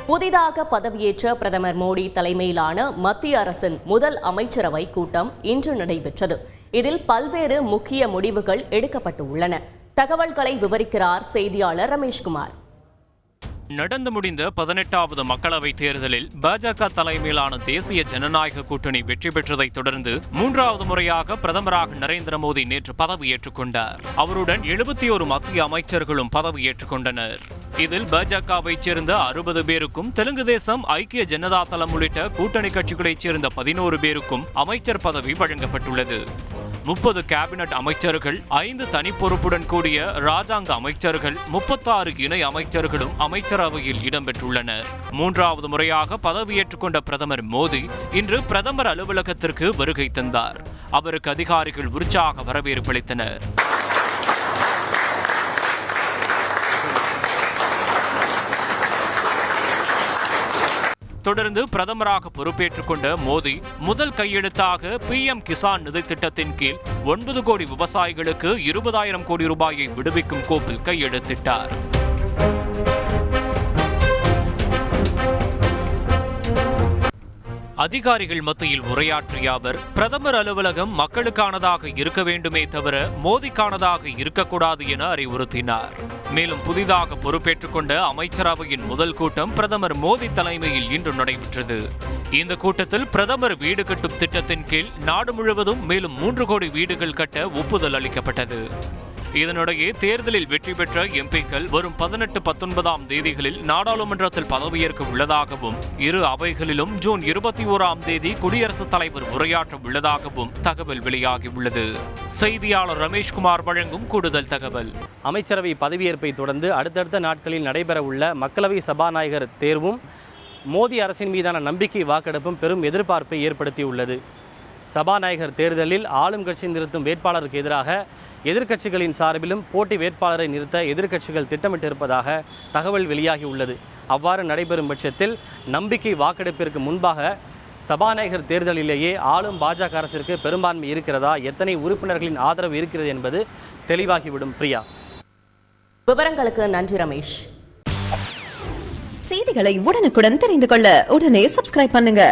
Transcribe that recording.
புதிதாக பதவியேற்ற பிரதமர் மோடி தலைமையிலான மத்திய அரசின் முதல் அமைச்சரவை கூட்டம் இன்று நடைபெற்றது. இதில் பல்வேறு முக்கிய முடிவுகள் எடுக்கப்பட்டுள்ளன. தகவல்களை விவரிக்கிறார் செய்தியாளர் ரமேஷ்குமார். நடந்து முடிந்த 18வது மக்களவைத் தேர்தலில் பாஜக தலைமையிலான தேசிய ஜனநாயக கூட்டணி வெற்றி பெற்றதைத் தொடர்ந்து 3வது முறையாக பிரதமராக நரேந்திர மோடி நேற்று பதவியேற்றுக் கொண்டார். அவருடன் 71 மத்திய அமைச்சர்களும் பதவியேற்றுக் கொண்டனர். இதில் பாஜகவைச் சேர்ந்த 60 பேருக்கும், தெலுங்கு தேசம், ஐக்கிய ஜனதா தளம் உள்ளிட்ட கூட்டணி கட்சிகளைச் சேர்ந்த 11 பேருக்கும் அமைச்சர் பதவி வழங்கப்பட்டுள்ளது. 30 கேபினட் அமைச்சர்கள், 5 தனி பொறுப்புடன் கூடிய ராஜாங்க அமைச்சர்கள், 36 இணை அமைச்சர்களும் அமைச்சரவையில் இடம்பெற்றுள்ளனர். 3வது முறையாக பதவியேற்றுக் கொண்ட பிரதமர் மோடி இன்று பிரதமர் அலுவலகத்திற்கு வருகை தந்தார். அவருக்கு அதிகாரிகள் உற்சாக வரவேற்பளித்தனர். தொடர்ந்து பிரதமராக பொறுப்பேற்றுக் கொண்ட மோடி முதல் கையெழுத்தாக PM கிசான் நிதி திட்டத்தின் கீழ் 9 கோடி விவசாயிகளுக்கு 20,000 கோடி ரூபாயை விடுவிக்கும் கோப்பில் கையெழுத்திட்டார். அதிகாரிகள் மத்தியில் உரையாற்றிய அவர், பிரதமர் அலுவலகம் மக்களுக்கானதாக இருக்க வேண்டுமே தவிர மோடிக்கானதாக இருக்கக்கூடாது என அறிவுறுத்தினார். மேலும் புதிதாக பொறுப்பேற்றுக் கொண்ட அமைச்சரவையின் முதல் கூட்டம் பிரதமர் மோடி தலைமையில் இன்று நடைபெற்றது. இந்த கூட்டத்தில் பிரதமர் வீடு கட்டும் திட்டத்தின் கீழ் நாடு முழுவதும் மேலும் 3 கோடி வீடுகள் கட்ட ஒப்புதல் அளிக்கப்பட்டது. இதனிடையே தேர்தலில் வெற்றி பெற்ற எம்பிக்கள் வரும் 18, 19ஆம் தேதிகளில் நாடாளுமன்றத்தில் பதவியேற்க உள்ளதாகவும், இரு அவைகளிலும் ஜூன் 21ஆம் தேதி குடியரசுத் தலைவர் உரையாற்ற உள்ளதாகவும் தகவல் வெளியாகியுள்ளது. செய்தியாளர் ரமேஷ்குமார் வழங்கும் கூடுதல் தகவல். அமைச்சரவை பதவியேற்பை தொடர்ந்து அடுத்தடுத்த நாட்களில் நடைபெற உள்ள மக்களவை சபாநாயகர் தேர்வும் மோடி அரசின் மீதான நம்பிக்கை வாக்கெடுப்பும் பெரும் எதிர்பார்ப்பை ஏற்படுத்தியுள்ளது. சபாநாயகர் தேர்தலில் ஆளும் கட்சி நிறுத்தும் வேட்பாளருக்கு எதிராக எதிர்க்கட்சிகளின் சார்பிலும் போட்டி வேட்பாளரை நிறுத்த எதிர்க்கட்சிகள் திட்டமிட்டிருப்பதாக தகவல் வெளியாகியுள்ளது. அவ்வாறு நடைபெறும் பட்சத்தில் நம்பிக்கை வாக்கெடுப்பிற்கு முன்பாக சபாநாயகர் தேர்தலிலேயே ஆளும் பாஜக அரசிற்கு பெரும்பான்மை இருக்கிறதா, எத்தனை உறுப்பினர்களின் ஆதரவு இருக்கிறது என்பது தெளிவாகிவிடும். பிரியா, விவரங்களுக்கு நன்றி ரமேஷ். செய்திகளை உடனுக்குடன் தெரிந்து கொள்ள உடனே சப்ஸ்கிரைப் பண்ணுங்க.